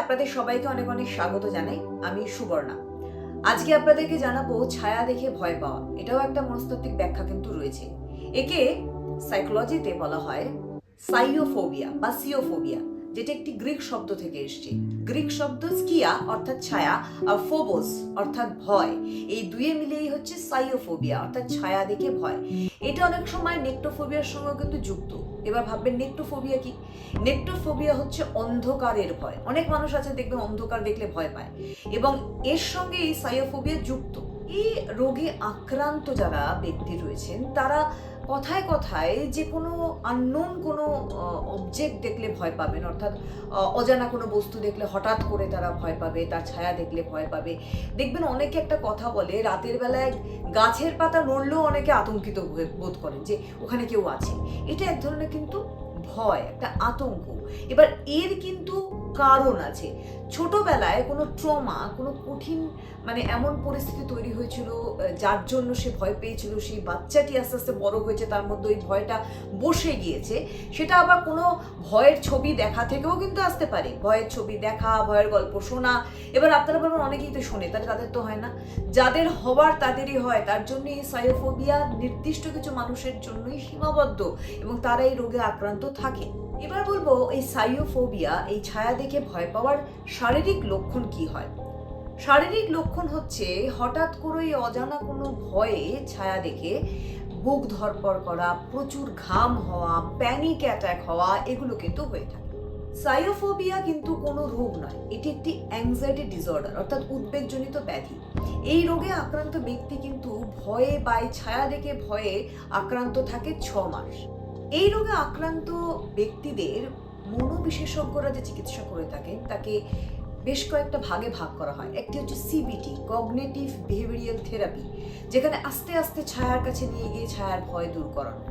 আপনাদের সবাইকে অনেক অনেক স্বাগত জানাই। আমি সুবর্ণা। আজকে আপনাদেরকে জানাবো ছায়া দেখে ভয় পাওয়া। এটাও একটা মনস্তাত্ত্বিক ব্যাখ্যা কিন্তু রয়েছে। একে সাইকোলজিতে বলা হয় সাইওফোবিয়া বা সিওফোবিয়া, যেটা একটি গ্রিক শব্দ থেকে এসেছে। গ্রিক শব্দ স্কিয়া অর্থাৎ ছায়া আর ফোবোস অর্থাৎ ভয়, এই দুয়ে মিলেই হচ্ছে সাইওফোবিয়া অর্থাৎ ছায়া দেখে ভয়। এটা অনেক সময় নেক্টোফোবিয়ার সঙ্গে কিন্তু যুক্ত। এবার ভাববেন নেক্টোফোবিয়া কি? নেক্টোফোবিয়া হচ্ছে অন্ধকারের ভয়। অনেক মানুষ আছে দেখবেন অন্ধকার দেখলে ভয় পায়, এবং এর সঙ্গে এই সাইওফোবিয়া যুক্ত। এই রোগে আক্রান্ত যারা ব্যক্তি রয়েছেন তারা কথায় কথায় যে কোনো আননোন কোনো অবজেক্ট দেখলে ভয় পাবেন, অর্থাৎ অজানা কোনো বস্তু দেখলে হঠাৎ করে তারা ভয় পাবে, তার ছায়া দেখলে ভয় পাবে। দেখবেন অনেকে একটা কথা বলে, রাতের বেলায় গাছের পাতা নড়লেও অনেকে আতঙ্কিত বোধ করেন যে ওখানে কেউ আছে। এটা এক ধরনের কিন্তু ভয়, একটা আতঙ্ক। এবার এর কিন্তু কারণ আছে। ছোটবেলায় কোনো ট্রমা, কোনো কঠিন এমন পরিস্থিতি তৈরি হয়েছিল যার জন্য সে ভয় পেয়েছিল, সেই বাচ্চাটি আস্তে আস্তে বড় হয়েছে, তার মধ্যে ওই ভয়টা বসে গিয়েছে। সেটা আবার কোনো ভয়ের ছবি দেখা থেকেও কিন্তু আসতে পারে। ভয়ের ছবি দেখা, ভয়ের গল্প শোনা। এবার আপনারা বলবেন অনেকেই তো শোনে, তাহলে তাদের তো হয় না। যাদের হওয়ার তাদেরই হয়। তার জন্য এই সাইওফোবিয়া নির্দিষ্ট কিছু মানুষের জন্যই সীমাবদ্ধ এবং তারা এই রোগে আক্রান্ত থাকে। এবার বলবো এই সাইওফোবিয়া, এই ছায়া দেখে ভয় পাওয়ার শারীরিক লক্ষণ কি হয়। শারীরিক লক্ষণ হচ্ছে হঠাৎ করে অজানা কোনো ভয়ে ছায়া দেখে বুক ধড়ফড় করা, প্রচুর ঘাম হওয়া, প্যানিক অ্যাটাক হওয়া, এগুলো কিন্তু হয়ে থাকে। সাইওফোবিয়া কিন্তু কোনো রোগ নয়, এটি একটি অ্যাংজাইটি ডিসঅর্ডার অর্থাৎ উদ্বেগজনিত ব্যাধি। এই রোগে আক্রান্ত ব্যক্তি কিন্তু ভয়ে বা এই ছায়া দেখে ভয়ে আক্রান্ত থাকে 6 মাস। এই রোগে আক্রান্ত ব্যক্তিদের মনোবিশেষজ্ঞরা যে চিকিৎসা করে থাকেন তাকে বেশ কয়েকটা ভাগে ভাগ করা হয়। একটি হচ্ছে সিবিটি, কগনিটিভ বিহেভিয়ারাল থেরাপি, যেখানে আস্তে আস্তে ছায়ার কাছে নিয়ে গিয়ে ছায়ার ভয় দূর করানো।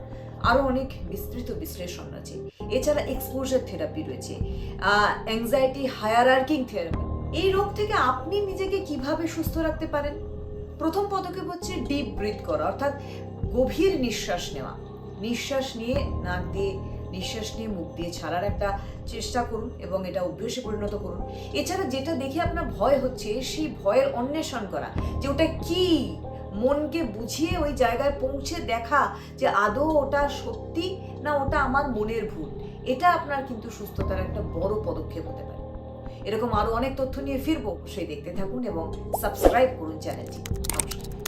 আরও অনেক বিস্তৃত বিশ্লেষণ আছে। এছাড়া এক্সপোজার থেরাপি রয়েছে, অ্যাংজাইটি হায়ারার্কিং থেরাপি। এই রোগ থেকে আপনি নিজেকে কিভাবে সুস্থ রাখতে পারেন? প্রথম পদক্ষেপ হচ্ছে ডিপ ব্রিথ করা, অর্থাৎ গভীর নিঃশ্বাস নেওয়া। নিঃশ্বাস নিয়ে নাক দিয়ে, নিঃশ্বাস নিয়ে মুখ দিয়ে ছাড়ার একটা চেষ্টা করুন এবং এটা অভ্যেসে পরিণত করুন। এছাড়া যেটা দেখে আপনার ভয় হচ্ছে সেই ভয়ের অন্বেষণ করা, যে ওটা কি, মনকে বুঝিয়ে ওই জায়গায় পৌঁছে দেখা যে আদৌ ওটা সত্যি না ওটা আমার মনের ভুল। এটা আপনার কিন্তু সুস্থতার একটা বড় পদক্ষেপ হতে পারে। এরকম আরো অনেক তথ্য নিয়ে ফিরবো, সেই দেখতে থাকুন এবং সাবস্ক্রাইব করুন চ্যানেলটি। নমস্কার।